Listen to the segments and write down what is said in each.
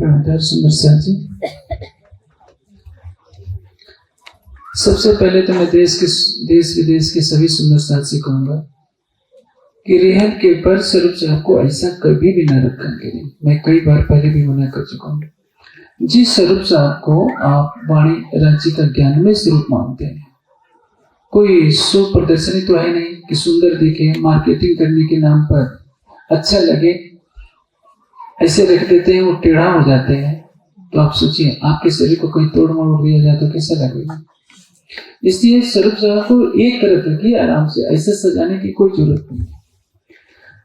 सुंदर साथ जी, सबसे पहले तो मैं देश विदेश के सभी सुंदर साथ से कहूंगा कि रेहन के पर स्वरूप साहब को ऐसा कभी भी न रखा करें। मैं कई बार पहले भी मना कर चुका हूँ। जिस स्वरूप साहब को आप वाणी राज्य का ज्ञान में स्वरूप मानते हैं, कोई शो प्रदर्शनी तो है नहीं कि सुंदर दिखे, मार्केटिंग करने के नाम पर अच्छा लगे ऐसे रख देते हैं, वो टेढ़ा हो जाते हैं। तो आप सोचिए, आपके शरीर को कोई तोड़ मोड़ दिया जाए तो कैसा लगेगा। इसलिए स्वरूप साहब को एक तरफ रखिए आराम से, ऐसे सजाने की कोई जरूरत नहीं।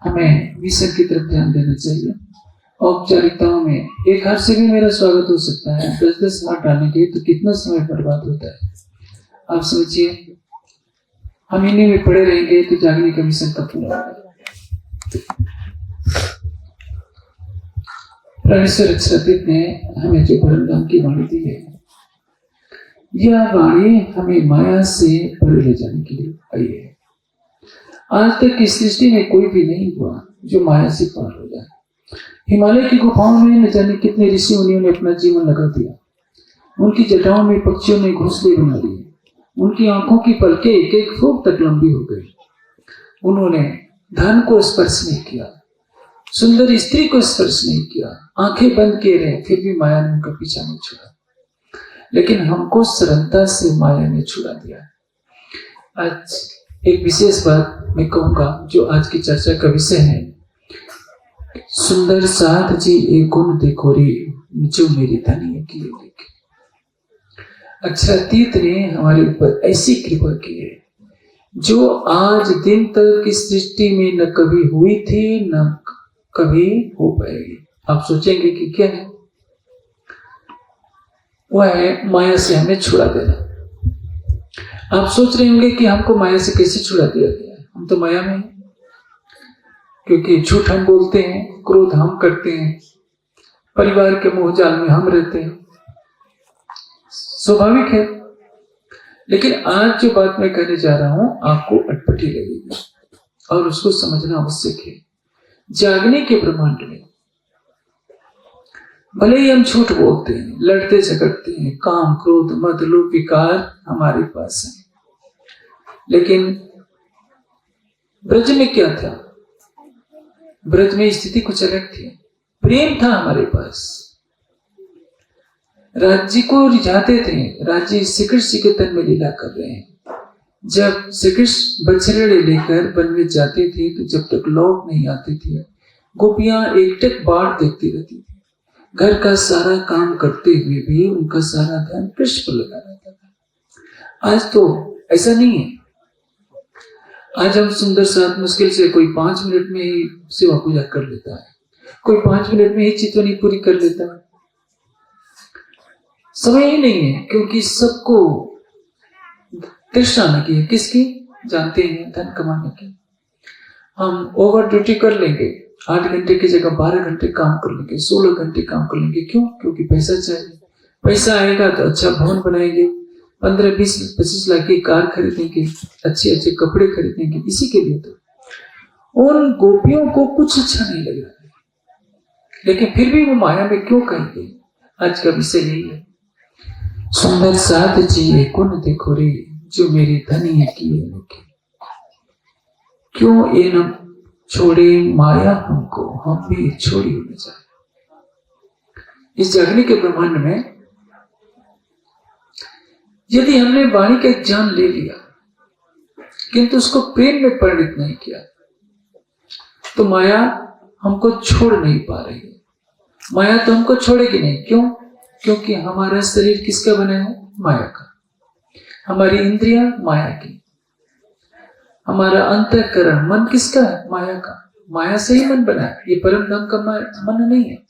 हमें मिशन की तरफ ध्यान देना चाहिए। औपचारिकताओं में एक हाथ से भी मेरा स्वागत हो सकता है, 10-10 हाथ डालने के तो कितना समय बर्बाद होता है। आप सोचिए, हम इन्हीं में पड़े रहेंगे तो जागने का मिशन कब पूरा होगा। परमेश्वर अक्षरातीत ने हमें जो परम धाम की वाणी दी है, यह वाणी हमें माया से परे ले जाने के लिए आई है। आज तक की सृष्टि में कोई भी नहीं हुआ जो माया से पार हो जाए। हिमालय की गुफाओं में न जाने कितने ऋषि मुनियों ने अपना जीवन लगा दिया। उनकी जटाओं में पक्षियों ने घोंसले बना लिए। उनकी आंखों की पलकें एक एक फुट तक लंबी हो गई। उन्होंने धन को स्पर्श नहीं किया, सुंदर स्त्री को स्पर्श नहीं किया, आंखें बंद किए रहे, फिर भी माया ने उनका पीछा नहीं छोड़ा। लेकिन हमको सरलता से माया ने छुड़ा दिया। आज एक विशेष बात मैं कहूंगा जो आज की चर्चा का विषय है। सुंदर साथ जी एक गुण देखो रे, जो मेरी धनी की लेके। अक्षरातीत ने हमारे ऊपर ऐसी कृपा की है जो आज दिन तक इस सृष्टि में न कभी हुई थी न कभी हो पाएगी। आप सोचेंगे कि क्या है? वह है माया से हमें छुड़ा देना। आप सोच रहे होंगे कि हमको माया से कैसे छुड़ा दिया गया। हम तो माया में हैं, क्योंकि झूठ हम बोलते हैं, क्रोध हम करते हैं, परिवार के मोह जाल में हम रहते हैं, स्वाभाविक है। लेकिन आज जो बात मैं कहने जा रहा हूं आपको अटपटी लगेगी और उसको समझना आवश्यक है। जागने के ब्रह्मांड में भले ही हम झूठ बोलते हैं, लड़ते झगड़ते हैं, काम क्रोध मद लोभ विकार हमारे पास है, लेकिन ब्रज में क्या था? ब्रज में स्थिति कुछ अलग थी। प्रेम था हमारे पास, राज्य को रिझाते थे। राज्य श्री कृष्ण के तन में लीला कर रहे हैं। जब श्री कृष्ण बछड़े लेकर वन में जाते थे तो जब तक लौट नहीं आते थे, गोपियां एकटक बाट देखती रहती थी। घर का सारा काम करते हुए भी उनका सारा ध्यान कृष्ण पर लगा रहता था। आज तो ऐसा नहीं है। आज हम सुंदर साथ मुश्किल से कोई 5 मिनट में ही सेवा पूजा कर लेता है, कोई 5 मिनट में ही चितवनी पूरी कर लेता है। समय ही नहीं है, क्योंकि सबको तृष्णा लगी है। किसकी? जानते हैं, धन कमाने की। हम ओवर ड्यूटी कर लेंगे, 8 घंटे की जगह 12 घंटे काम कर लेंगे, 16 घंटे काम कर लेंगे। क्यों? क्योंकि पैसा चाहिए। पैसा आएगा तो अच्छा भवन बनाएंगे, 15, 20, 25 लाख की कार खरीदेंगे, अच्छे अच्छे कपड़े खरीदेंगे। इसी के लिए तो उन गोपियों को कुछ अच्छा नहीं लग रहा है, लेकिन फिर भी वो माया में क्यों कहेंगे? आज का विषय यही है। सुंदर साथ जी गुण देखो रे, जो मेरी धनी है की लेके। क्यों ये न छोड़े माया हमको, हम भी छोड़ी न जाए। इस जागने के ब्रह्मांड में यदि हमने वाणी का ज्ञान ले लिया किंतु उसको प्रेम में परिणित नहीं किया तो माया हमको छोड़ नहीं पा रही है। माया तो हमको छोड़ेगी नहीं। क्यों? क्योंकि हमारा शरीर किसका बना है? माया का। हमारी इंद्रियां माया की, हमारा अंतःकरण मन किसका है? माया का। माया से ही मन बना है। ये परम धाम का मन नहीं है।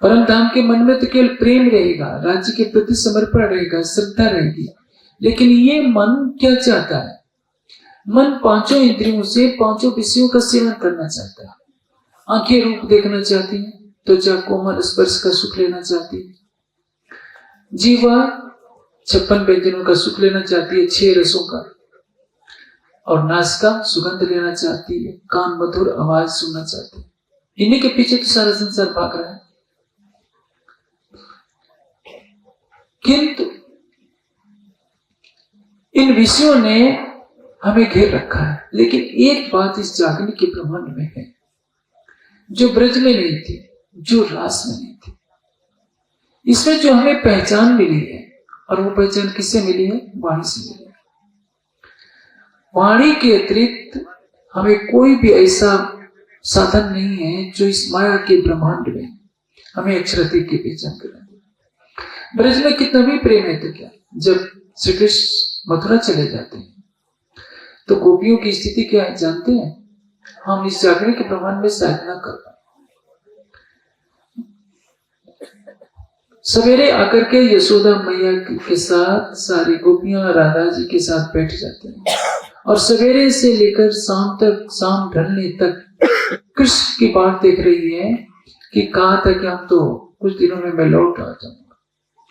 परम धाम के मन में तो केवल प्रेम रहेगा, राज्य के प्रति समर्पण रहेगा, श्रद्धा रहेगी। लेकिन ये मन क्या चाहता है? मन 5 इंद्रियों से 5 विषयों का सेवन करना चाहता है। आंखें रूप देखना चाहती है, त्वचा कोमल स्पर्श का सुख लेना चाहती है, जीवा 56 व्यंजनों का सुख लेना चाहती है, 6 रसों का, और नासिका सुगंध लेना चाहती है, कान मधुर आवाज सुनना चाहती है। इन्हीं के पीछे तो सारा संसार भाग रहा है। किंतु इन विषयों ने हमें घेर रखा है। लेकिन एक बात इस जागने के ब्रह्मांड में है जो ब्रज में नहीं थी, जो रास में नहीं थी। इसमें जो हमें पहचान मिली है, और वो पहचान किससे मिली है? वाणी से मिली है। वाणी के अतिरिक्त हमें कोई भी ऐसा साधन नहीं है जो इस माया के ब्रह्मांड में हमें अक्षरातीत की पहचान करा दे। ब्रज में कितना भी प्रेम है तो क्या, जब श्री कृष्ण मथुरा चले जाते हैं तो गोपियों की स्थिति क्या है जानते हैं? हम इस जागरण के ब्रह्मांड में साधना कर पाए। सवेरे आकर के यशोदा मैया के साथ सारी गोपियां राधा जी के साथ बैठ जाते हैं, और सवेरे से लेकर शाम तक, शाम ढलने तक कृष्ण की बात देख रही है कि कहा था कि हम तो कुछ दिनों में मैं लौट आ जाऊंगा,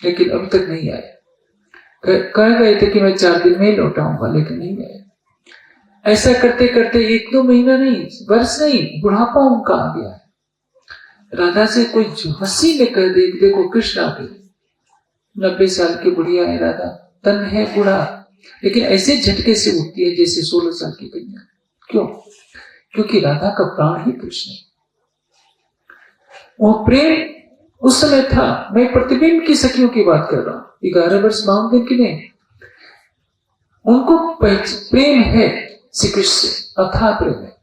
लेकिन अभी तक नहीं आया। कह गए थे कि मैं 4 दिन में ही लौट आऊंगा, लेकिन नहीं आया। ऐसा करते करते 1-2 महीना नहीं, वर्ष नहीं, बुढ़ापा उनका आ गया है। राधा से कोई हंसी में कह दे देखो कृष्ण आ गए, 90 साल की बुढ़िया है राधा, तन है बूढ़ा, लेकिन ऐसे झटके से उठती है जैसे 16 साल की कन्या। क्यों? क्योंकि राधा का प्राण ही कृष्ण है। वो प्रेम उस समय था। मैं प्रतिबिंब की सखियों की बात कर रहा हूं, 11 वर्ष 52 दिन की नहीं। उनको प्रेम है श्री कृष्ण से, अथाह प्रेम है।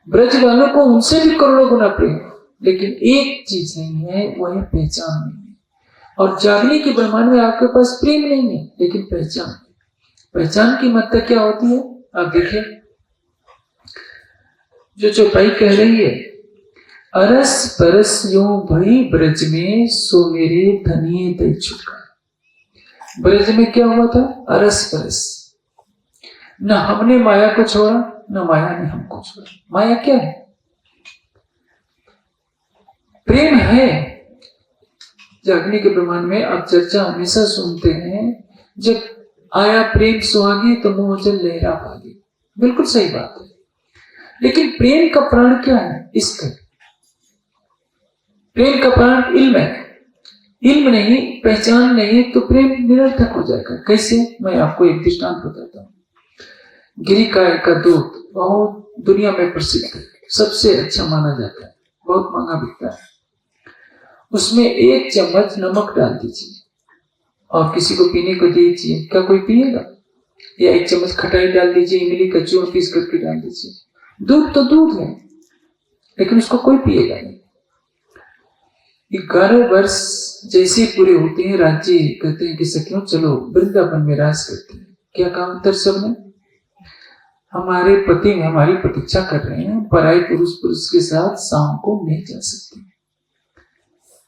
ब्रज वालों को उनसे भी करोड़ों गुना प्रेम है, लेकिन एक चीज नहीं है, वो है पहचान नहीं है। और जागने के ब्रह्मांड में आपके पास प्रेम नहीं है, लेकिन पहचान है। पहचान की महत्ता क्या होती है? आप देखिए, जो चौपाई कह रही है, अरस परस यूं भई ब्रज में सो मेरे धनिये दई चुका। ब्रज में क्या हुआ था? अरस परस। न हमने माया को छोड़ा, न माया ने हमको छोड़ा। माया क्या है? प्रेम है। जागने के ब्रह्मांड में आप चर्चा हमेशा सुनते हैं, जब आया प्रेम सुहागी तो मुंह जल लहरा भागी। बिल्कुल सही बात है, लेकिन प्रेम का प्राण क्या है? इश्क है। प्रेम का प्राण इल्म है। इल्म नहीं, पहचान नहीं, तो प्रेम निरर्थक हो जाएगा। कैसे? मैं आपको एक दृष्टांत बताता हूँ। गिरिकाय का दूध बहुत दुनिया में प्रसिद्ध है, सबसे अच्छा माना जाता है, बहुत महंगा बिकता है। उसमें 1 चम्मच नमक डाल दीजिए और किसी को पीने को दीजिए, क्या कोई पिएगा? या 1 चम्मच खटाई डाल दीजिए, इमली का चूर्ण पीस करके डाल दीजिए। दूध तो दूध है, लेकिन उसको कोई पिएगा नहीं। 11 वर्ष जैसे पूरे होते हैं, राज्य कहते हैं कि सखियों चलो वृंदावन में रास करते हैं। क्या कहा उत्तर सबने? हमारे पति हमारी प्रतीक्षा कर रहे हैं, पराये पुरुष के साथ शाम को नहीं जा सकते।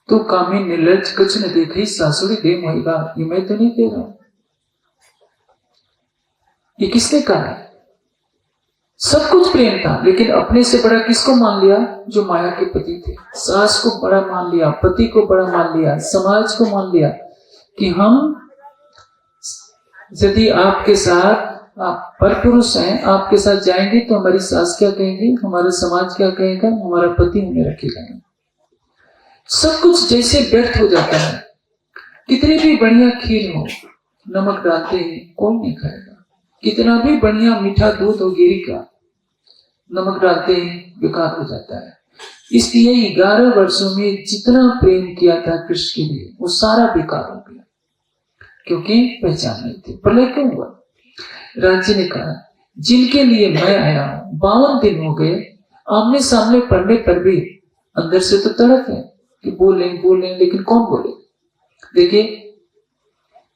तो कामी निर्लज कुछ न देखे सासुरी दे मोहिगा। ये मैं तो नहीं कह रहा, ये किसने कहा है? सब कुछ प्रेम था, लेकिन अपने से बड़ा किसको मान लिया? जो माया के पति थे। सास को बड़ा मान लिया, पति को बड़ा मान लिया, समाज को मान लिया कि हम यदि आपके साथ, आप परपुरुष हैं, आपके साथ जाएंगे तो हमारी सास क्या कहेंगी, हमारा समाज क्या कहेगा, हमारा पति हमें रखेगा नहीं। सब कुछ जैसे व्यर्थ हो जाता है। कितनी भी बढ़िया खीर हो, नमक डालते हैं कौन नहीं खाएगा। कितना भी बढ़िया मीठा दूध हो गिरी का, नमक डालते हैं बेकार हो जाता है। इसलिए 11 वर्षों में जितना प्रेम किया था कृष्ण के लिए, वो सारा बेकार हो गया, क्योंकि पहचान नहीं थी। प्रलय क्यों हुआ? राज्य ने कहा, जिनके लिए मैं आया हूं 52 दिन हो गए, आमने सामने पढ़ने पर भी अंदर से तो तड़प है कि बोले, लेकिन कौन बोले? देखिए,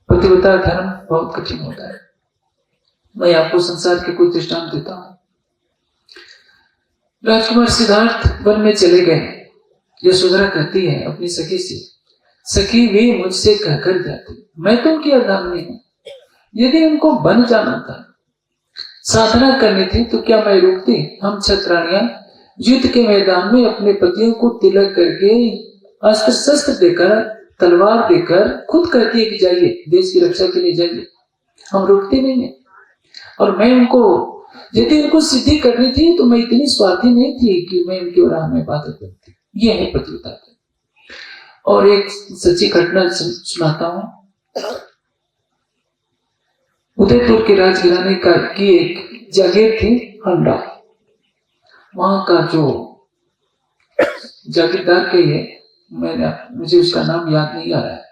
पतिव्रता धर्म बहुत कठिन होता है। मैं आपको संसार के कुछ दृष्टांत देता हूं। राजकुमार सिद्धार्थ वन में चले गए। यशोधरा कहती है अपनी सखी से, सखी वे मुझसे कहकर जाती, मैं तो उनकी अर्धांगिनी हूं। यदि उनको बन जाना था, साधना करनी थी, तो क्या मैं रोकती? हम छत्राणियां युद्ध के मैदान में अपने पतियों को तिलक करके, अस्त्र शस्त्र देकर, तलवार देकर खुद कहती है कि जाइए, देश की रक्षा के लिए जाइए। हम रोकते नहीं है। और मैं उनको, यदि उनको सिद्धि करनी थी तो मैं इतनी स्वार्थी नहीं थी कि मैं उनके राह में बात करती। ये है पतिव्रता। और एक सच्ची घटना सुनाता हूं। उदयपुर के राजघराने की एक जागीर थी हंडा। वहां का जो जागीरदार कहिए, मुझे उसका नाम याद नहीं आ रहा है,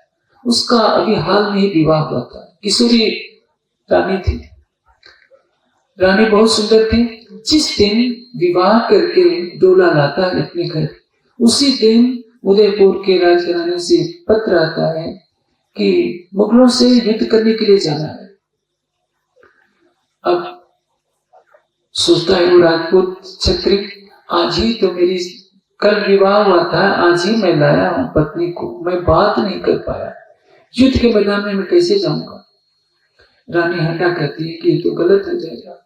उसका अभी हाल में ही विवाह हुआ था। किशोरी रानी थी। रानी बहुत सुंदर थी। जिस दिन विवाह करके डोला लाता है अपने घर, उसी दिन उदयपुर के राजघराने से पत्र आता है कि मुगलों से युद्ध करने के लिए जाना है। अब सोचता है वो राजपूत छत्री, आज ही तो मेरी कल विवाह हुआ था, आज ही मैं लाया हूं पत्नी को, मैं बात नहीं कर पाया, युद्ध के मैदान में मैं कैसे जाऊंगा। रानी हंडा कहती है कि ये तो गलत हो जाएगा,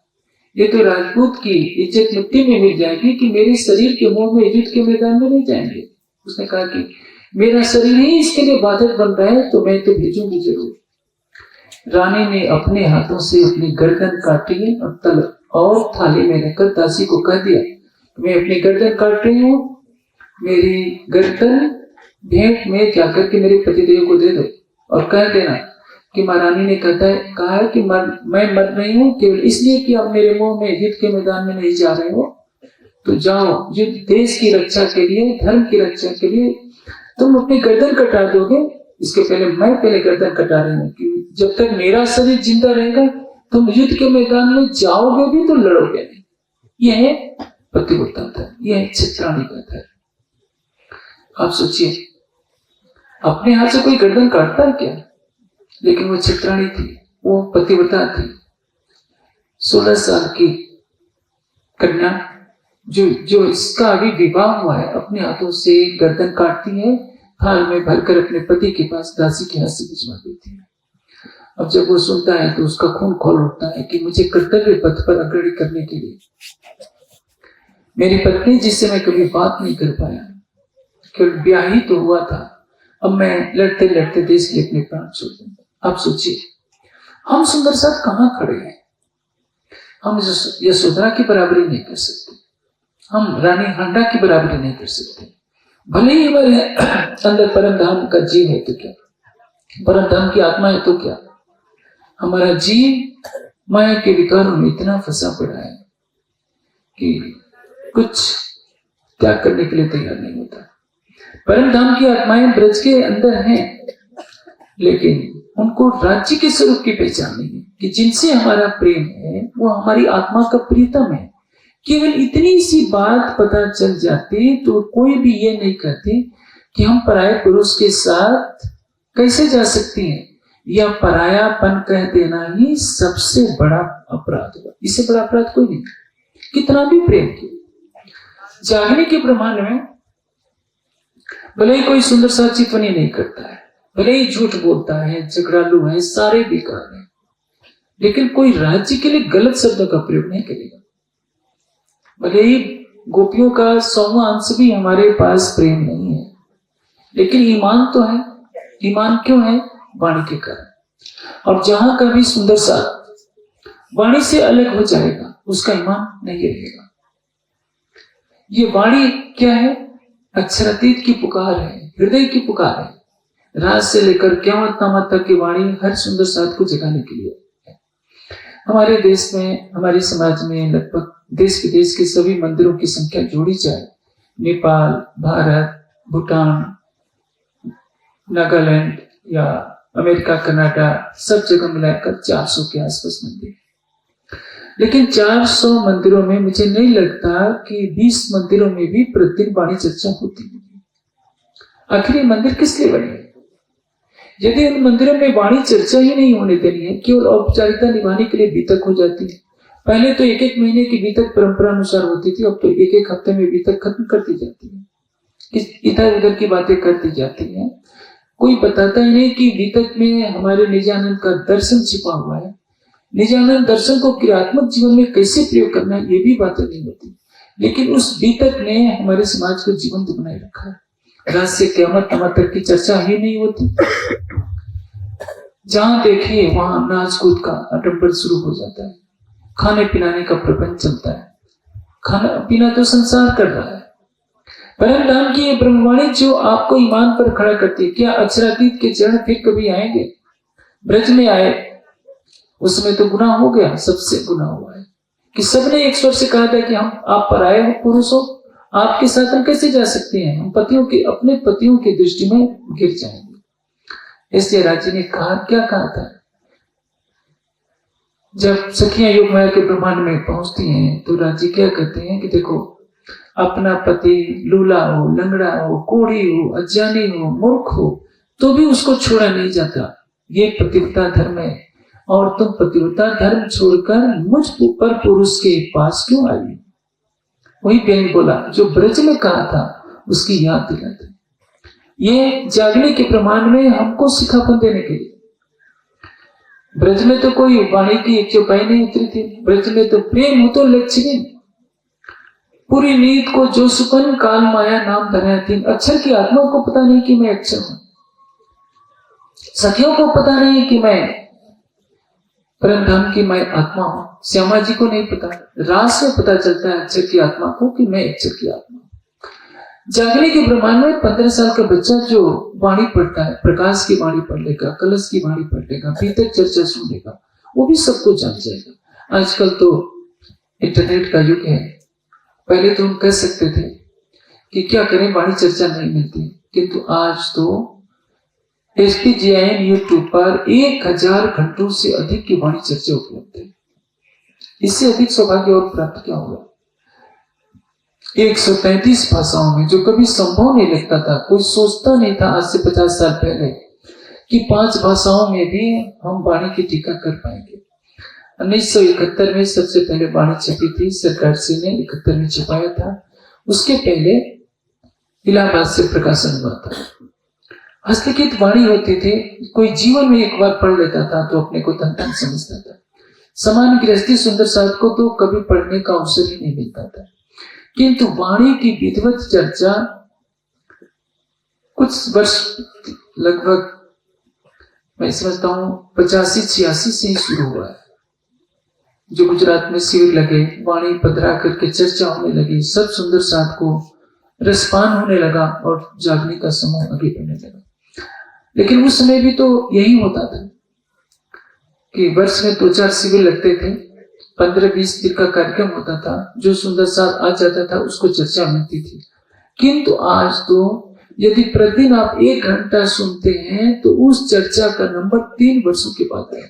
ये तो राजपूत की इज्जत मिट्टी में मिल जाएगी कि मेरे शरीर के मुंह में युद्ध के मैदान में नहीं जाएंगे। उसने कहा कि मेरा शरीर ही इसके लिए बाधक बन रहा है, तो मैं तो भेजूंगी जरूर। रानी ने अपने हाथों से अपनी गर्दन काटी और थाली में रखकर दासी को कह दिया, मैं अपनी गर्दन काट रही हूँ, मेरी गर्दन भेंट में जाकर के मेरे पतिदेव को दे दो और कह देना कि महारानी ने कहा है कि मैं मर रही हूँ केवल इसलिए कि आप मेरे मुंह में युद्ध के मैदान में नहीं जा रहे हो, तो जाओ, युद्ध देश की रक्षा के लिए, धर्म की रक्षा के लिए तुम अपनी गर्दन कटा दोगे, इसके पहले मैं पहले गर्दन कटा रही हूँ कि जब तक मेरा शरीर जिंदा रहेगा तुम युद्ध के मैदान में जाओगे भी तो लड़ोगे नहीं। यह है पतिव्रता धर्म, यह है क्षत्राणी का धर्म। आप सोचिए, अपने हाथ से कोई गर्दन काटता है क्या? लेकिन वो क्षत्राणी थी, वो पतिव्रता थी। 16 साल की कन्या जो इसका अभी विवाह हुआ है, अपने हाथों से गर्दन काटती है, थाल में भरकर अपने पति के पास दासी के हाथ से भिजवा देती है। अब जब वो सुनता है तो उसका खून खौल उठता है कि मुझे कर्तव्य पथ पर अग्रणी करने के लिए मेरी पत्नी जिससे मैं कभी बात नहीं कर पाया, केवल ब्याह ही तो हुआ था, अब मैं लड़ते लड़ते देश के अपने प्राण छोड़ दूंगा। आप सोचिए, हम सुंदर साथ कहाँ खड़े हैं? हम यशोधरा की बराबरी नहीं कर सकते, हम रानी हंडा की बराबरी नहीं कर सकते। भले ही हमारे अंदर परम धाम का जीव है तो क्या, परम धाम की आत्मा है तो क्या, हमारा जीव माया के विकारों में इतना फंसा पड़ा है कि कुछ त्याग करने के लिए तैयार नहीं होता। परम धाम की आत्माएं ब्रज के अंदर हैं, लेकिन उनको राज्य के स्वरूप की पहचान नहीं है कि जिनसे हमारा प्रेम है वो हमारी आत्मा का प्रीतम है। केवल इतनी सी बात पता चल जाती तो कोई भी ये नहीं कहते कि हम पराये पुरुष के साथ कैसे जा सकती हैं, या परायापन कह देना ही सबसे बड़ा अपराध हुआ। इससे बड़ा अपराध कोई नहीं। कितना भी प्रेम किया, जागने के ब्रह्मांड में भले ही कोई सुंदर सा चितवनी नहीं करता है, भले ही झूठ बोलता है, झगड़ालू है, सारे बेकार है, लेकिन कोई राज्य के लिए गलत शब्दों का प्रयोग नहीं करेगा। भले ही गोपियों का 100वां अंश भी हमारे पास प्रेम नहीं है, लेकिन ईमान तो है। ईमान क्यों है? वाणी के कारण। और जहां का भी सुंदर सा वाणी से अलग हो जाएगा, उसका ईमान नहीं रहेगा। ये वाणी क्या है? अक्षरातीत की पुकार है, हृदय की पुकार है। रात से लेकर क़यामत नामत तक की वाणी हर सुंदर साथ को जगाने के लिए है। हमारे देश में, हमारे समाज में लगभग देश विदेश के सभी मंदिरों की संख्या जोड़ी जाए, नेपाल, भारत, भूटान, नागालैंड या अमेरिका, कनाडा, सब जगह मिलाकर 400 के आसपास मंदिर। लेकिन 400 मंदिरों में मुझे नहीं लगता कि 20 मंदिरों में भी प्रतिदिन वाणी चर्चा होती है। आखिर ये मंदिर किस लिए बने? यदि उन मंदिरों में वाणी चर्चा ही नहीं होने देनी है, केवल औपचारिकता निभाने के लिए बीतक हो जाती है। पहले तो 1-1 महीने की बीतक परंपरा अनुसार होती थी, अब तो 1-1 हफ्ते में बीतक खत्म कर दी जाती है, इधर उधर की बातें करती जाती है। कोई बताता ही नहीं कि बीतक में हमारे निजानंद का दर्शन छिपा हुआ है। निजानंद दर्शन को क्रियात्मक जीवन में कैसे प्रयोग करना है, ये भी बातें नहीं होती। लेकिन उस बीतक ने हमारे समाज को जीवंत बनाए रखा है। रात से क़यामत तक की चर्चा ही नहीं होती। जहां देखिए वहां नाच कूद का आडंबर शुरू हो जाता है, खाने पिलाने का प्रबंध चलता है। खाना पीना तो संसार कर रहा है। परम धाम की ये ब्रह्मवाणी जो आपको ईमान पर खड़ा करती है, क्या अक्षरातीत के चरण फिर कभी आएंगे? ब्रज में आए, उसमें तो गुनाह हो गया, सबसे गुनाह हुआ है कि सबने एक स्वर से कहा था कि हम आप पराये हो, पुरुष हो, आपके साथ हम कैसे जा सकते हैं, हम पतियों के अपने पतियों की दृष्टि में गिर जाएंगे। इसलिए राजा ने कहा, क्या कहा था, जब सखियां योग माया के ब्रह्मांड में पहुंचती हैं तो राजी क्या कहते हैं कि देखो, अपना पति लूला हो, लंगड़ा हो, कोढ़ी हो, अज्ञानी हो, मूर्ख हो, तो भी उसको छोड़ा नहीं जाता। ये पतिव्रता धर्म है, और तुम पतिव्रता धर्म छोड़कर मुझ पर पुरुष के पास क्यों आई? वही प्रेम बोला जो ब्रज में कहा था, उसकी याद दिलाते। ये जागने के प्रमाण में हमको सिखापन देने के लिए। ब्रज में तो कोई वाणी की एक चौपाई नहीं उतरी थी, ब्रज में तो प्रेम हो तो लक्ष्मी पूरी नीत को जो सुपन काल माया नाम धराया थी। अक्षर की आत्मा को पता नहीं कि मैं अक्षर हूं, सखियों को पता नहीं कि मैं परमधाम की मैं आत्मा हूं, श्यामा जी को नहीं पता। रास में पता चलता है अक्षर की आत्मा को कि मैं अक्षर की आत्मा हूं। जागने के ब्रह्मांड में 15 साल का बच्चा जो वाणी पढ़ता है, प्रकाश की वाणी पढ़ लेगा, कलश की वाणी पढ़ लेगा, भीतर चर्चा सुन लेगा, वो भी सब कुछ जान जाएगा। आजकल तो इंटरनेट का युग है। पहले तो हम कह सकते थे कि क्या करें, वाणी चर्चा नहीं मिलती, किंतु आज तो SPGIN यूट्यूब पर 1000 घंटों से अधिक की वाणी चर्चा उपलब्ध है। इससे अधिक सौभाग्य और प्राप्त क्या होगा? 133 भाषाओं में, जो कभी संभव नहीं लगता था, कोई सोचता नहीं था आज से 50 साल पहले कि 5 भाषाओं में भी हम वाणी की टीका कर पाएंगे। 1971 में सबसे पहले वाणी छपी थी, सरकार से ने 71 में छपाया था। उसके पहले इलाहाबाद से प्रकाशन हुआ था। हस्तलिखित वाणी होती थी, कोई जीवन में एक बार पढ़ लेता था तो अपने को धन धन समझता था। समान गृहस्थी सुंदर साथ को तो कभी पढ़ने का अवसर ही नहीं मिलता था, किंतु वाणी की विधिवत चर्चा कुछ वर्ष, लगभग मैं समझता हूं 85-86 से ही शुरू हुआ है। जो गुजरात में शिविर लगे, वाणी पधरा करके चर्चा होने लगी, सब सुंदर साथ को रसपान होने लगा और जागने का समूह आगे बढ़ने लगा। लेकिन उस समय भी तो यही होता था कि वर्ष में 2-4 शिविर लगते थे, 15-20 दिन का कार्यक्रम होता था, जो सुंदर साथ आ जाता था उसको चर्चा मिलती थी। किंतु आज तो यदि प्रतिदिन आप 1 घंटा सुनते हैं तो उस चर्चा का नंबर 3 वर्षों के बाद है,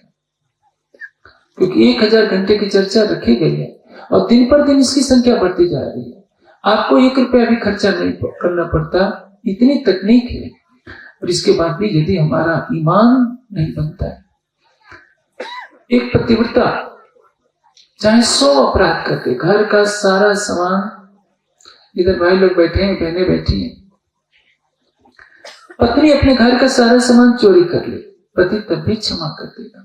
क्योंकि 1000 घंटे की चर्चा रखी गई है और दिन पर दिन इसकी संख्या बढ़ती जा रही है। आपको 1 रुपया भी खर्चा नहीं करना पड़ता, इतनी तकनीक है। और इसके बाद भी यदि हमारा ईमान नहीं बनता है, एक पतिव्रता चाहे 100 अपराध करके, घर का सारा सामान, इधर भाई लोग बैठे हैं, बहनें बैठी हैं, पत्नी अपने घर का सारा सामान चोरी कर ले, पति तब भी क्षमा कर देगा।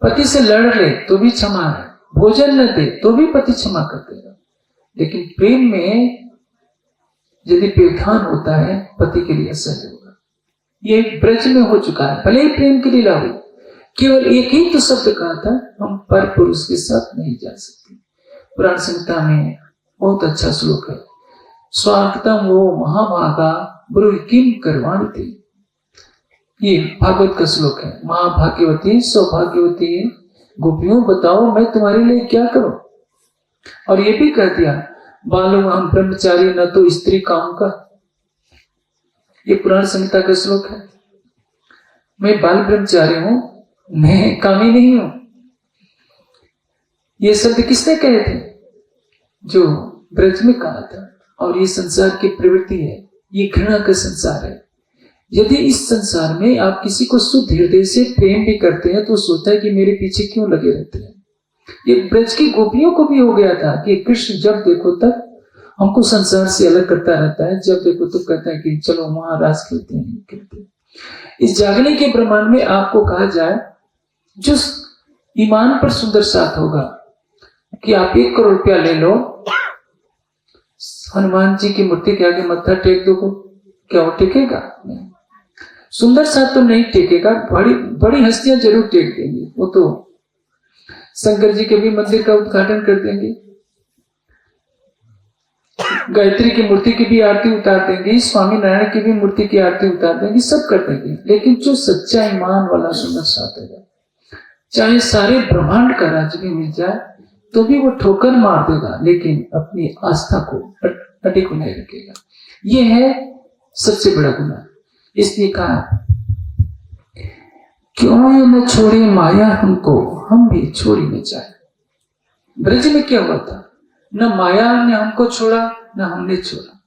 पति से लड़ ले तो भी क्षमा है, भोजन न दे तो भी पति क्षमा कर देगा। लेकिन प्रेम में यदि व्यवधान होता है, पति के लिए असह्य होगा। ये ब्रज में हो चुका है, भले ही प्रेम की लीला हुई, केवल एक ही तो शब्द कहा था, हम पर पुरुष के साथ नहीं जा सकते। पुराण संहिता में बहुत अच्छा श्लोक है, स्वागतम वो महाभागा ब्रूहि किम करवाणि ते। ये भागवत का श्लोक है। महाभाग्यवती सौभाग्यवती गोपियों, बताओ मैं तुम्हारे लिए क्या करूं। और ये भी कह दिया, बालो हम ब्रह्मचारी न तो स्त्री काम का। ये पुराण संहिता का श्लोक है। मैं बाल ब्रह्मचारी हूं, मैं कामी नहीं हूं। ये शब्द किसने कहे थे? जो ब्रज में कहा था। और ये संसार की प्रवृत्ति है, ये घृणा का संसार है। यदि इस संसार में आप किसी को शुद्ध हृदय से प्रेम भी करते हैं तो सोचता है कि मेरे पीछे क्यों लगे रहते हैं। ये ब्रज की गोपियों को भी हो गया था कि कृष्ण जब देखो तब हमको संसार से अलग करता रहता है, जब देखो तब कहता है कि चलो वहां रास खेलते हैं। इस जागने के ब्रह्मांड में आपको कहा जाए, जो ईमान पर सुंदर साथ होगा कि आप 1 करोड़ रुपया ले लो, हनुमान जी की मूर्ति के आगे मत्था टेक दो, क्या वो टेकेगा? नहीं। सुंदर साथ तो नहीं टेकेगा, बड़ी बड़ी हस्तियां जरूर टेक देंगी। वो तो शंकर जी के भी मंदिर का उद्घाटन कर देंगे, गायत्री की मूर्ति की भी आरती उतार देंगे, स्वामी नारायण की भी मूर्ति की आरती उतार देंगे, सब कर देंगे। लेकिन जो सच्चा ईमान वाला सुंदर साथ है, चाहे सारे ब्रह्मांड का राज्य भी मिल जाए तो भी वो ठोकर मार देगा, लेकिन अपनी आस्था को अटक नहीं रखेगा। ये है सबसे बड़ा गुनाह। इसलिए कहा, क्यों ये न छोड़े माया हमको, हम भी छोड़ी न जाए। ब्रज में क्या हुआ था, न माया ने हमको छोड़ा न हमने छोड़ा।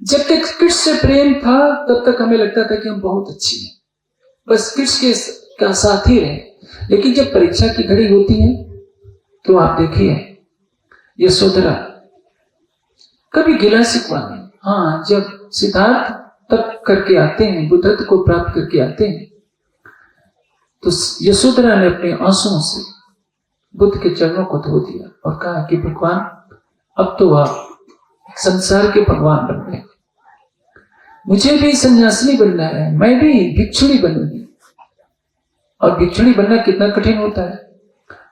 जब तक कृष्ण से प्रेम था तब तक हमें लगता था कि हम बहुत अच्छी हैं, बस कृष्ण का साथ ही रहे। लेकिन जब परीक्षा की घड़ी होती है तो आप देखिए, यशोधरा कभी गिला शिकवा नहीं। हाँ, जब सिद्धार्थ तप करके आते हैं, बुद्धत्व को प्राप्त करके आते हैं, तो यशोधरा ने अपने आंसुओं से बुद्ध के चरणों को धो दिया और कहा कि भगवान, अब तो आप संसार के भगवान बन गए, मुझे भी सन्यासिनी बनना है, मैं भी भिक्षुणी बनूंगी। और भिक्षुणी बनना कितना कठिन होता है।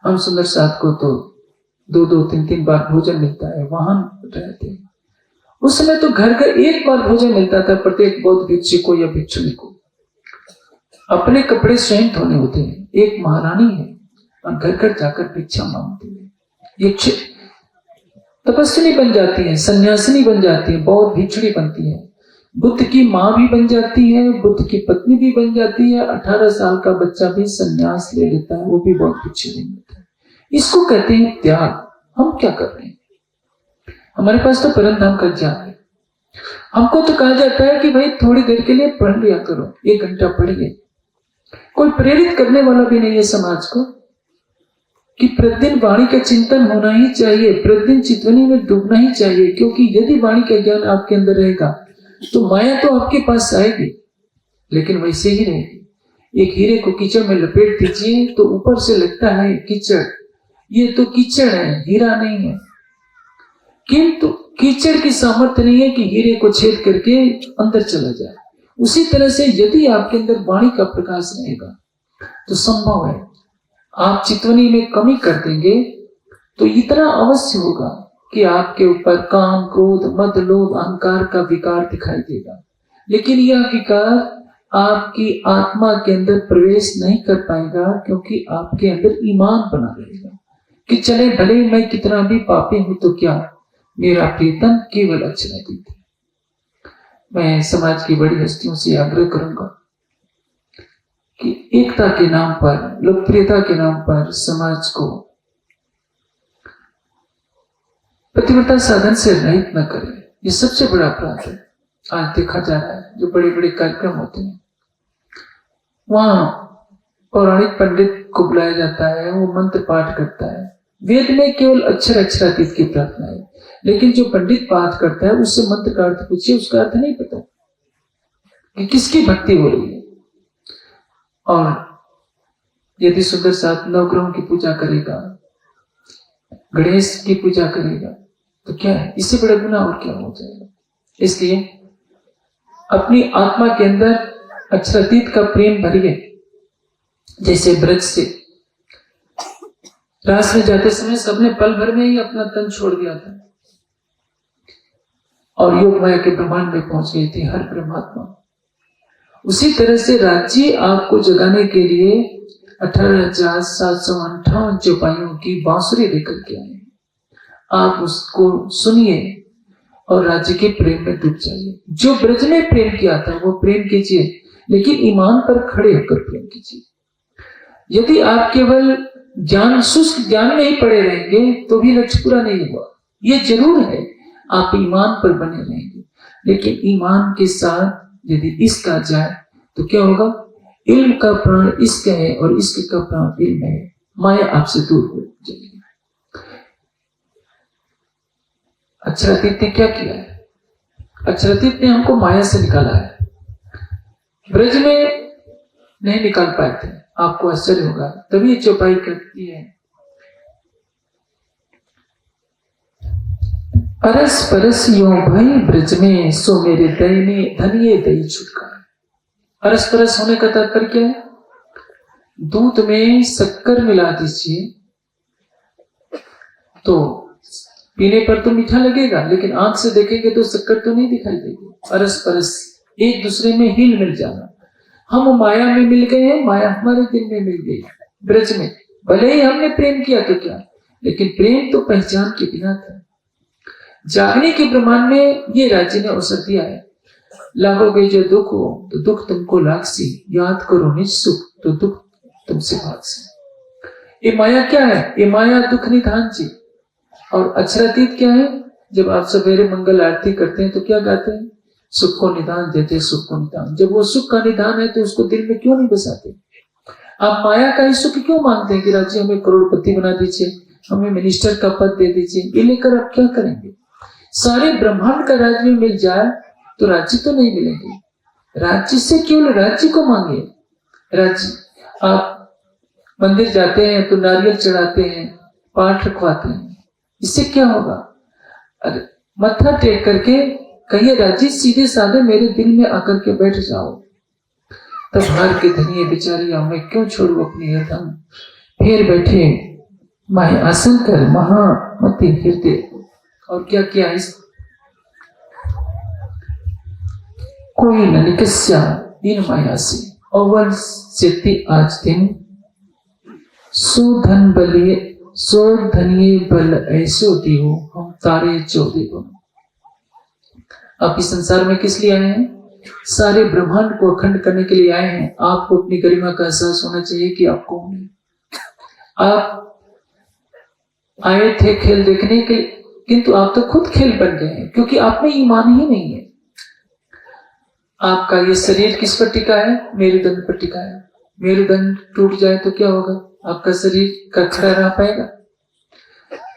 हम सुंदर साथ को तो 2-2, 3-3 बार भोजन मिलता है, वाहन रहते हैं। उस समय तो घर का एक बार भोजन मिलता था प्रत्येक बौद्ध भिक्षु को या भिक्षुणी को। अपने कपड़े स्वयं धोने होते हैं। एक महारानी है और घर घर जाकर भिक्षा मांगती है। ये तपस्विनी बन जाती है, सन्यासिनी बन जाती है, बौद्ध भिक्षुणी बनती है, बुद्ध की माँ भी बन जाती है, बुद्ध की पत्नी भी बन जाती है, 18 साल का बच्चा भी सन्यास ले लेता है, वो भी बौद्ध भिक्षु बन जाता है। इसको कहते हैं त्याग। हम क्या कर रहे हैं? हमारे पास तो परम धाम का ज्ञान है। हमको तो कहा जाता है कि भाई थोड़ी देर के लिए पढ़ लिया करो, 1 घंटा पढ़िए। कोई प्रेरित करने वाला भी नहीं है समाज को कि प्रतिदिन वाणी का चिंतन होना ही चाहिए, प्रतिदिन चितवनी में डूबना ही चाहिए। क्योंकि यदि वाणी का ज्ञान आपके अंदर रहेगा तो माया तो आपके पास आएगी, लेकिन वैसे ही रहेगी। एक हीरे को कीचड़ में लपेट दीजिए तो ऊपर से लगता है कीचड़, ये तो कीचड़ है, हीरा नहीं है। किंतु कीचड़ की सामर्थ्य नहीं है कि हीरे को छेद करके अंदर चला जाए। उसी तरह से यदि आपके अंदर वाणी का प्रकाश रहेगा तो संभव है आप चितवनी में कमी कर देंगे तो इतना अवश्य होगा कि आपके ऊपर काम, क्रोध, मद, लोभ, अहंकार का विकार दिखाई देगा। लेकिन यह विकार आपकी आत्मा के अंदर प्रवेश नहीं कर पाएगा, क्योंकि आपके अंदर ईमान बना रहेगा कि चले भले मैं कितना भी पापी हूं तो क्या, मेरा प्रीतम केवल अक्षरातीत है। मैं समाज की बड़ी हस्तियों से आग्रह करूंगा कि एकता के नाम पर, लोकप्रियता के नाम पर समाज को पतिव्रता साधन से रहित न करें। ये सबसे बड़ा अपराध है। आज देखा जा रहा है, जो बड़े बड़े कार्यक्रम होते हैं वहां पौराणिक पंडित को बुलाया जाता है, वो मंत्र पाठ करता है। वेद में केवल अक्षरातीत की प्रार्थना है, लेकिन जो पंडित पाठ करता है उससे मंत्र का अर्थ पूछिए, उसका अर्थ नहीं पता कि किसकी भक्ति हो रही है। और यदि सुंदर साथ नवग्रहों की पूजा करेगा, गणेश की पूजा करेगा, तो क्या है, इससे बड़ा गुनाह और क्या हो जाएगा। इसलिए अपनी आत्मा के अंदर अक्षरातीत का प्रेम भरिए। जैसे ब्रज से रास में जाते समय सबने पल भर में ही अपना तन छोड़ दिया था और योग माया के ब्रह्मांड में पहुंच गई थी हर परमात्मा। उसी तरह से राज्य आपको जगाने के लिए 18,758 चौपाइयों की बांसुरी लेकर के आए। आप उसको सुनिए और राज्य के प्रेम में डूब जाइए। जो ब्रज में प्रेम किया था वो प्रेम कीजिए, लेकिन ईमान पर खड़े होकर प्रेम कीजिए। यदि आप केवल ज्ञान, शुष्क ज्ञान में ही पड़े रहेंगे तो भी लक्ष्य पूरा नहीं हुआ। ये जरूर है आप ईमान पर बने रहेंगे, लेकिन ईमान के साथ यदि इश्क आ जाए तो क्या होगा, इल्म का प्राण इश्क है और इश्क का प्राण इल्म है। माया आपसे दूर हो जाएगी। अक्षरातीत ने क्या किया है? अक्षरातीत ने हमको माया से निकाला है, ब्रज में नहीं निकाल पाए थे। आपको आश्चर्य होगा, तभी ये चौपाई करती है, अरस परस यो भई ब्रज में, सो मेरे दई में धनिये दई छुटका। अरस परस होने का तात्पर्य क्या है? दूध में शक्कर मिला दीजिए तो पीने पर तो मीठा लगेगा, लेकिन आंख से देखेंगे तो शक्कर तो नहीं दिखाई देगी। अरस परस एक दूसरे में हिल मिल जाना। हम माया में मिल गए हैं, माया हमारे दिल में मिल गई ब्रज में। भले ही हमने प्रेम किया तो क्या, लेकिन प्रेम तो पहचान के बिना था। जागने के ब्रह्मांड में ये राज्य ने अवसर दिया है। लागोगे जो दुख हो तो दुख तुमको लागसी, याद करो निज सुख तो दुख तुमसे भागसी। ये माया क्या है? ये माया दुख निधान जी। और अक्षरातीत क्या है? जब आप सवेरे मंगल आरती करते हैं तो क्या गाते हैं? सुख को निदान देते, सुख को निदान। जब वो सुख का निदान है तो उसको दिल में क्यों नहीं बसाते? आप माया का ही सुख क्यों मांगते हैं कि राज्य हमें करोड़पति बना दीजिए, हमें मिनिस्टर का पद दे दीजिए? ये लेकर आप क्या करेंगे? सारे ब्रह्मांड का राज्य मिल जाए तो राज्य तो नहीं मिलेंगे। राज्य से केवल राज्य को मांगे। राज्य, आप मंदिर जाते हैं तो नारियल चढ़ाते हैं, पाठ रखवाते हैं, इससे क्या होगा? अरे मत्था टेक करके कहिए राज्य सीधे साधे मेरे दिल में आकर के बैठ जाओ। तब हार के धनिये बेचारिया मैं क्यों छोड़ू अपनी हृदय, फिर बैठे माहे आसन कर महामति हृदय। और क्या किया इस कोई न निकस्या दिन माया से अव्वल सेती आज दिन, सो धन बलिए सो धनिये बल ऐसो दियो हम तारे जो देवो। आप इस संसार में किस लिए आए हैं? सारे ब्रह्मांड को अखंड करने के लिए आए हैं। आपको अपनी गरिमा का एहसास होना चाहिए कि आप कौन है। आप आए थे खेल देखने के, किंतु आप तो खुद खेल बन गए हैं, क्योंकि आप में ईमान ही नहीं है। आपका ये शरीर किस पर टिका है? मेरुदंड पर टिका है। मेरुदंड टूट जाए तो क्या होगा? आपका शरीर का खड़ा रह पाएगा?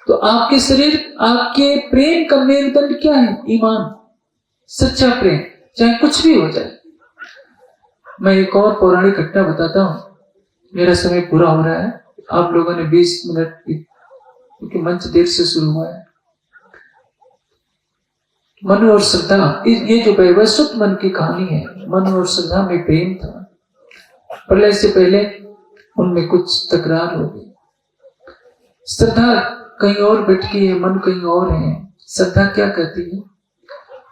तो आपके शरीर, आपके प्रेम का मेरुदंड क्या है? ईमान, सच्चा प्रेम, चाहे कुछ भी हो जाए। मैं एक और पौराणिक घटना बताता हूं। मेरा समय पूरा हो रहा है, आप लोगों ने 20 मिनट, क्योंकि मंच देर से शुरू हुआ है। मन और श्रद्धा, ये जो वैवस्वत मन की कहानी है, मन और श्रद्धा में प्रेम था। प्रलय से पहले उनमें कुछ तकरार हो गई। श्रद्धा कहीं और भटकी है, मन कहीं और है। श्रद्धा क्या कहती है?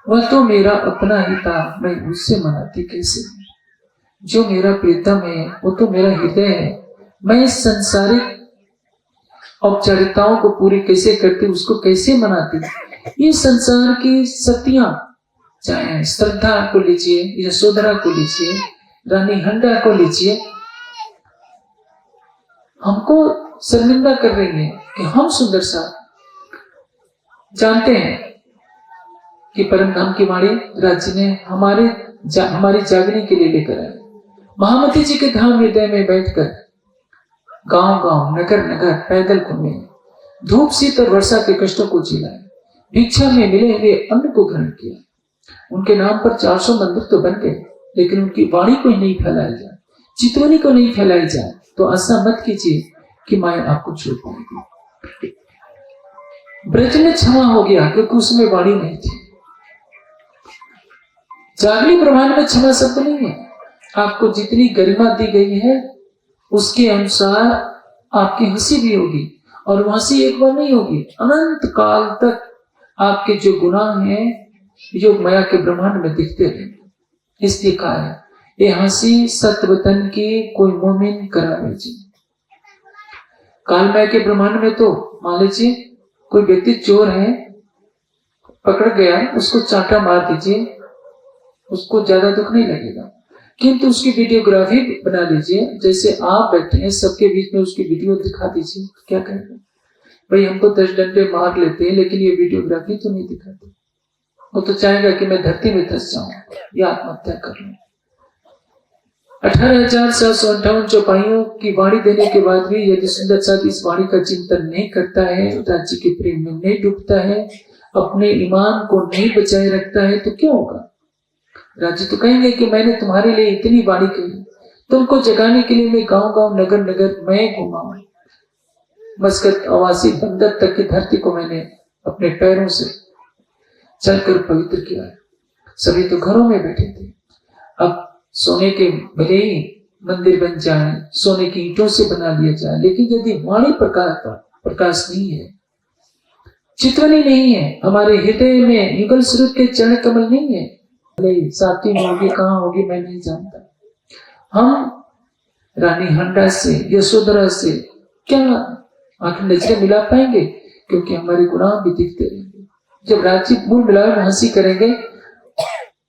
वह तो मेरा अपना ही था, मैं उससे मनाती कैसे? जो मेरा प्रीतम है वो तो मेरा हृदय है, मैं इस संसारिक औपचारिकताओं को पूरी कैसे करती, उसको कैसे मनाती? ये संसार की सतियां, चाहे श्रद्धा को लीजिए, यशोधरा को लीजिए, रानी हंडा को लीजिए, हमको शर्मिंदा कर रही है कि हम सुंदर सा जानते हैं कि परम धाम की वाणी राज्य ने हमारी जागने के लिए लेकर आए। महामती जी के धाम हृदय में बैठकर गांव गांव नगर नगर पैदल घूमे, धूप शीत और वर्षा के कष्टों को झेला, भिक्षा में मिले हुए अन्न को ग्रहण किया। उनके नाम पर 400 मंदिर तो बन गए, लेकिन उनकी वाणी को ही नहीं फैलाई जाए, चितवनी को नहीं फैलाई जाए तो आशा मत कीजिए कि माया आपको छोड़ पाएगी। ब्रज में क्षमा हो गया क्योंकि उसमें वाणी नहीं थी। जागली ब्रह्मांड में क्षमा शब्द नहीं है। आपको जितनी गरिमा दी गई है उसके अनुसार आपकी हंसी भी होगी, और वो हंसी एक बार नहीं होगी, अनंत काल तक आपके जो गुनाह हैं योग माया के ब्रह्मांड में दिखते रहेंगे। इसलिए कहा है ये हंसी सतवतन की कोई मोमिन करावे जी। कालमय के ब्रह्मांड में तो मान लीजिए कोई व्यक्ति चोर है, पकड़ गया, उसको चांटा मार दीजिए, उसको ज्यादा दुख नहीं लगेगा। किंतु उसकी वीडियोग्राफी बना लीजिए, जैसे आप बैठे हैं सबके बीच में उसकी वीडियो दिखा दीजिए, क्या कहेंगे? भाई हमको 10 डंडे मार लेते हैं लेकिन ये वीडियोग्राफी तो नहीं दिखाते। वो तो चाहेगा कि मैं धरती में धंस जाऊं या आत्महत्या कर लूं। 18,758 चौपाइयों की वाणी देने के बाद भी यदि सुंदर साथ इस वाणी का चिंतन नहीं करता है, राज्य के प्रेम में नहीं डूबता है, अपने ईमान को नहीं बचाए रखता है, तो क्या होगा? राज्य तो कहेंगे कि मैंने तुम्हारे लिए इतनी वाणी कही, तुमको जगाने के लिए मैं गांव गांव नगर नगर मैं घूमा, मस्कत अवासी बंदर तक की धरती को मैंने अपने पैरों से चलकर पवित्र किया है। सभी तो घरों में बैठे थे। अब सोने के भले ही मंदिर बन जाए, सोने की ईंटों से बना लिया जाए, लेकिन यदि वाणी प्रकाश नहीं है, चितवनी नहीं है, हमारे हृदय में युगल स्वरूप के चरण कमल नहीं है। अरे साथी में होगी, कहाँ होगी मैं नहीं जानता। हम रानी हंडा से, यशोधरा से क्या आंखें नजरें मिला पाएंगे? क्योंकि हमारे गुनाह भी दिखते रहेंगे। जब राज्य मूल मिलाए हंसी करेंगे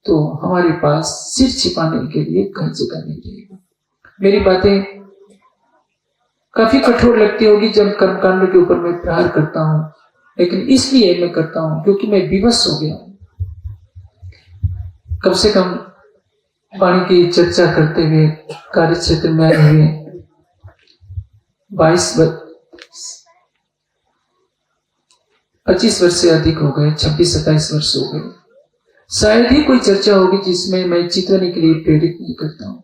तो हमारे पास सिर छिपाने के लिए कहीं जगह नहीं रहेगी। मेरी बातें काफी कठोर लगती होगी जब कर्मकांड के ऊपर मैं प्रहार करता हूं, लेकिन इसलिए मैं करता हूं क्योंकि मैं विवश हो गया हूं। कम से कम वाणी की चर्चा करते हुए कार्य क्षेत्र में आए हुए 25 वर्ष से अधिक हो गए, 26-27 वर्ष हो गए। शायद ही कोई चर्चा होगी जिसमें मैं चितवनी के लिए प्रेरित नहीं करता हूं।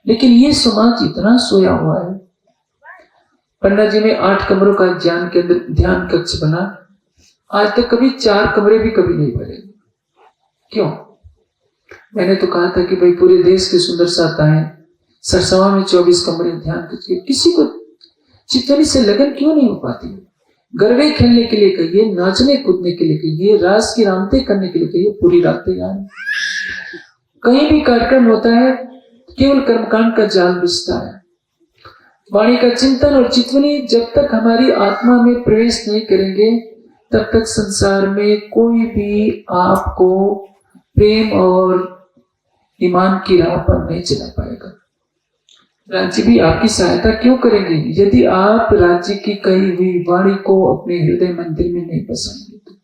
लेकिन ये समाज इतना सोया हुआ है। पन्ना जी में 8 कमरों का ज्ञान केंद्र ध्यान कक्ष बना, आज तक कभी 4 कमरे भी कभी नहीं भरे। क्यों? मैंने तो कहा था कि भाई पूरे देश की सुंदर साताएं, सरसवा में 24 कमरे ध्यान कक्ष, किसी को चितवनी से लगन क्यों नहीं हो पाती? गरबे खेलने के लिए कहिए, नाचने कूदने के लिए कहिए, रास की रामते करने के लिए कहिए, पूरी रातें यार कहीं भी कार्यक्रम होता है, केवल कर्मकांड का जाल बिछता है। वाणी का चिंतन और चितवनी जब तक हमारी आत्मा में प्रवेश नहीं करेंगे तब तक संसार में कोई भी आपको प्रेम और ईमान की राह पर नहीं चला पाएगा। राज्य भी आपकी सहायता क्यों करेंगे यदि आप राज्य की कही हुई वाणी को अपने हृदय मंदिर में नहीं बसाएंगे तो?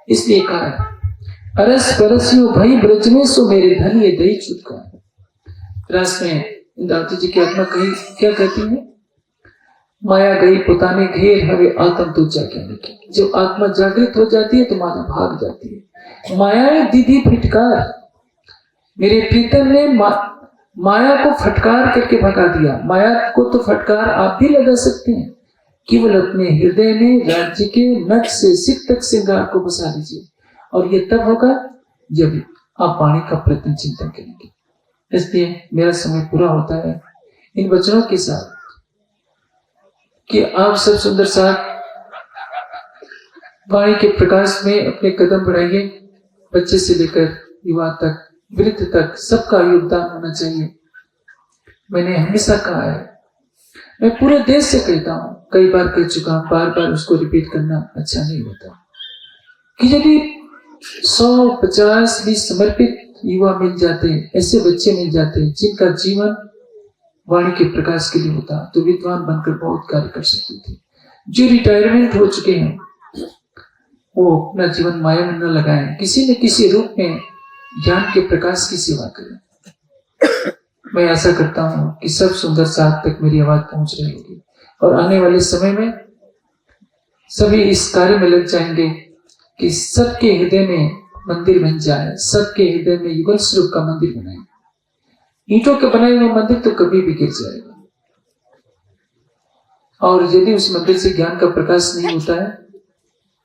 इसलिए कहा है, अरस परसियो भई ब्रज में सो मेरे धन ये दही छुटका। रस में इंद्रावती जी की आत्मा कही क्या कहती है? माया गई पुताने घेर हवे आत्म तुझा कहने की। जब आत्मा जागृत हो जाती है तो माया भाग जाती है। माया दीदी फिटकार, मेरे प्रीतम ने माया को फटकार करके भगा दिया। माया को तो फटकार आप भी लगा सकते हैं, केवल अपने हृदय में राज्य के नख से सिख तक श्रृंगार को बसा लीजिए, और ये तब होगा जब आप वाणी का प्रति चिंतन करेंगे। इसलिए मेरा समय पूरा होता है इन वचनों के साथ कि आप सब सुंदर साथ वाणी के प्रकाश में अपने कदम बढ़ाइए। बच्चे से लेकर युवा तक, वृद्ध तक सबका योगदान होना चाहिए। मैंने हमेशा कहा है, मैं पूरे देश से कहता हूं, कई बार कह चुका हूं, बार बार उसको रिपीट करना अच्छा नहीं होता, कि यदि 100-50 भी समर्पित युवा मिल जाते, ऐसे बच्चे मिल जाते जिनका जीवन वाणी के प्रकाश के लिए होता, तो विद्वान बनकर बहुत कार्य कर सकते थे। जो रिटायरमेंट हो चुके हैं वो अपना जीवन माया में न लगाएं, किसी न किसी रूप में ज्ञान के प्रकाश की सेवा करें। मैं आशा करता हूं कि सब सुंदर साथ तक मेरी आवाज पहुंच रही होगी और आने वाले समय में सभी इस कार्य में लग जाएंगे कि सबके हृदय में मंदिर बन जाए, सबके हृदय में युगल स्वरूप का मंदिर बनाए। ईंटों के बनाए हुए मंदिर तो कभी भी गिर जाएगा, और यदि उस मंदिर से ज्ञान का प्रकाश नहीं होता है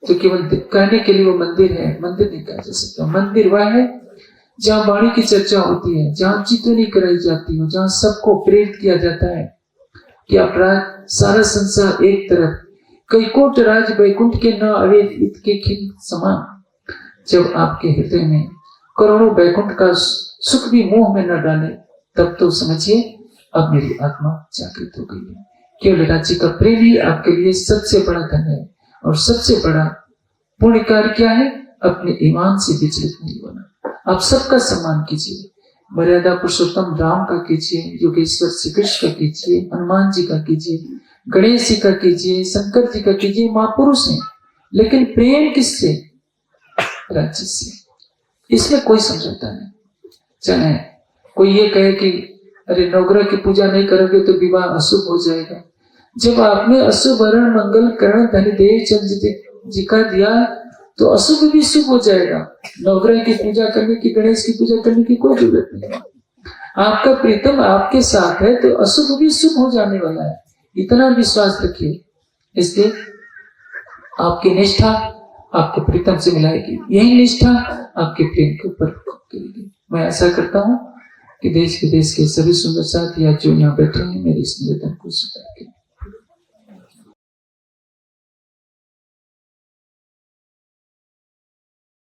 तो केवल कहने के लिए वो मंदिर है, मंदिर नहीं कहा जा सकता। मंदिर वह है जहां वाणी की चर्चा होती है, जहां चितवनी कराई जाती है, जहां सबको प्रेरित किया जाता है कि अपराध सारा संसार एक तरफ, कैकोट राज वैकुंठ के न अवेद इत के खिन समान। जब आपके हृदय में करोड़ों वैकुंठ का सुख भी मोह में न डाले, तब तो समझिए अब मेरी आत्मा जागृत हो गई है। केवल राज्य का प्रेम ही आपके लिए सबसे बड़ा धन है, और सबसे बड़ा पुण्य कार्य क्या है? अपने ईमान से विचलित नहीं होना। आप सबका सम्मान कीजिए, मर्यादा पुरुषोत्तम राम का कीजिए, योगेश्वर श्री कृष्ण का कीजिए, हनुमान जी का कीजिए, गणेश जी का कीजिए, शंकर जी का कीजिए, महापुरुष हैं, लेकिन प्रेम किससे? राज्य से। इसमें कोई समझौता नहीं। चाहे कोई ये कहे कि अरे नवग्रह की पूजा नहीं करोगे तो विवाह अशुभ हो जाएगा। जब आपने अशुभ वर्ण मंगल करण धनदेव चंद्र जी का दिया तो अशुभ भी शुभ हो जाएगा। नवग्रह की पूजा करने की, गणेश की पूजा करने की कोई जरूरत नहीं है। आपका प्रीतम आपके साथ है तो अशुभ भी शुभ हो जाने वाला है, इतना विश्वास रखिए। इसलिए आपकी निष्ठा आपको प्रीतम से मिलाएगी, यही निष्ठा आपके प्रेम के ऊपर करेगी। मैं ऐसा करता हूं कि देश विदेश के सभी सुंदर साथी या जो यहाँ बैठे हैं मेरे इस निवेदन को स्वीकार करें।